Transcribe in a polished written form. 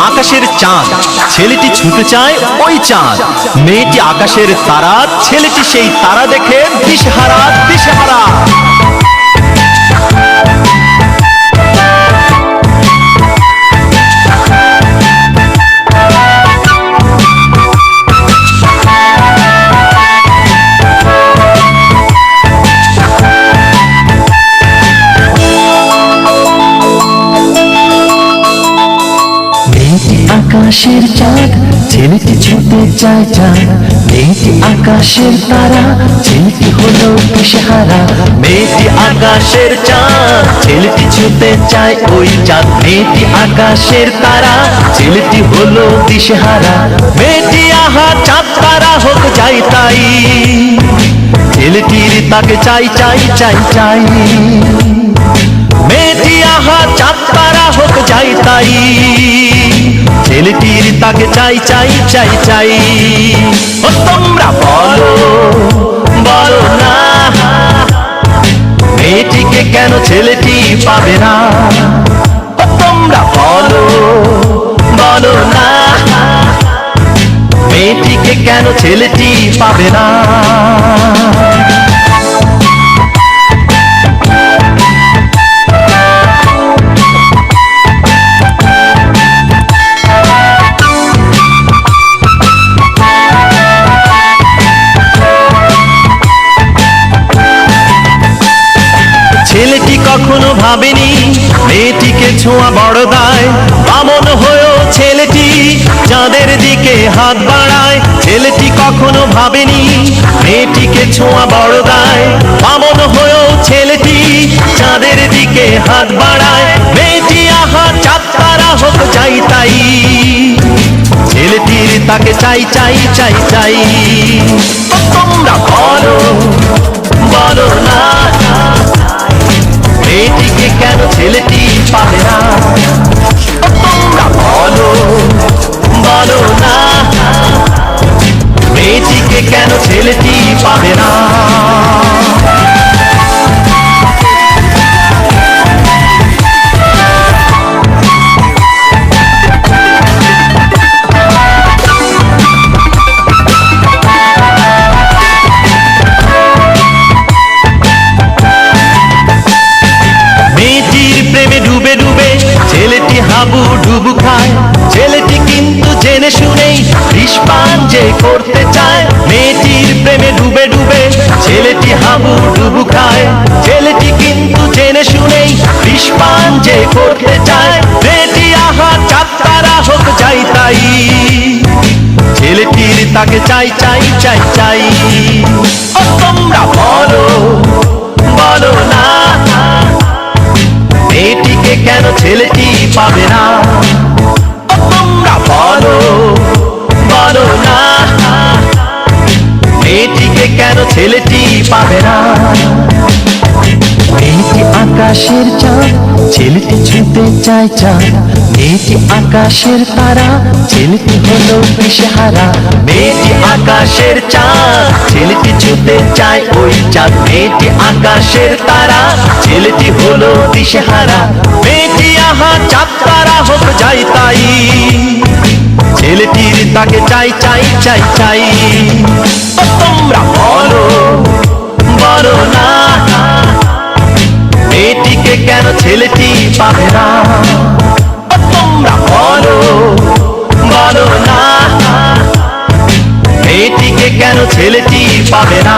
আকাশের চাঁদ, ছেলেটি ছুটে চায় ওই চাঁদ। মেয়েটি আকাশের তারা, ছেলেটি সেই তারা দেখে দিশেহারা দিশেহারা। আকাশের চাঁদ, ছেলেটি ছুটে যায় চাঁদ। মেয়েটি আকাশের তারা, ছেলেটি হলো দিশেহারা। মেয়েটি আকাশের চাঁদ, ছেলেটি ছুটে চায় ওই চাঁদ। মেয়েটি আকাশের তারা, ছেলেটি হলো দিশেহারা। মেয়েটি আহা চাঁদ তারা হোক যাই তাই, ছেলেটির তাকে চাই চাই চাই চাই। মেয়েটি আহা চাঁদ তারা হোক যাই তাই, ছেলেটির তাকে চাই চাই চাই চাই। ও তোমরা বলো বলো না, মেয়েটিকে কেন ছেলেটি পাবে না? ও তোমরা বলো বলো না, মেয়েটিকে কেন ছেলেটি পাবে না? ছেলেটি কখনো ভাবেনি মেয়েটিকে ছোঁয়া বড় দায়। বামন হয়েও ছেলেটি চাঁদের দিকে হাত বাড়ায়। ছেলেটি কখনো ভাবেনি মেয়েটিকে ছোঁয়া বড় দায়। বামন হয়েও ছেলেটি চাঁদের দিকে হাত বাড়ায়। মেয়েটি আহা চাঁদ তারা হোক যাই তাই, ছেলেটির তাকে চাই চাই চাই চাই। তোমরা বলো বলো না, মেয়েটিকে কেন ছেলেটি পাবে না? তোমরা বলো বলো না, মেয়েটিকে কেন ছেলেটি পাবে না? ছেলেটি হাবু ডুবু খায়, ছেলেটি কিন্তু জেনে শুনেই বিষপান যে করতে চায়। মেয়েটির প্রেমে ডুবে ডুবে ছেলেটি হাবু ডুবু খায়, ছেলেটি কিন্তু জেনে শুনেই বিষপান যে করতে চায়। মেয়েটি আহা চাঁদ তারা হোক যাই তাই, ছেলেটির তাকে চাই চাই চাই চাই। ও তোমরা বলো বলো না, মেয়েটিকে কেন ছেলেটি পাবে না? তোমরা বলো বলো না, মেয়েটিকে কেন ছেলেটি পাবে না? মেয়েটি আকাশের চাঁদ, ছেলেটি ছুটে যায় চাঁদ। মেয়েটি আকাশের তারা, ছেলেটি হলো দিশেহারা। মেয়েটি আকাশের চাঁদ, ছেলেটি ছুটে চায় ওই চাঁদ। মেয়েটি আকাশের তারা, ছেলেটি হলো দিশেহারা। মেয়েটি আহা চাঁদ তারা হোক যাই তাই, ছেলেটির তাকে চাই চাই চাই চাই। তোমরা বলো বলো না, মেয়েটিকে কেন ছেলেটি পাবে না? তোমরা বলো বলো না, মেয়েটিকে কেন ছেলেটি পাবে না?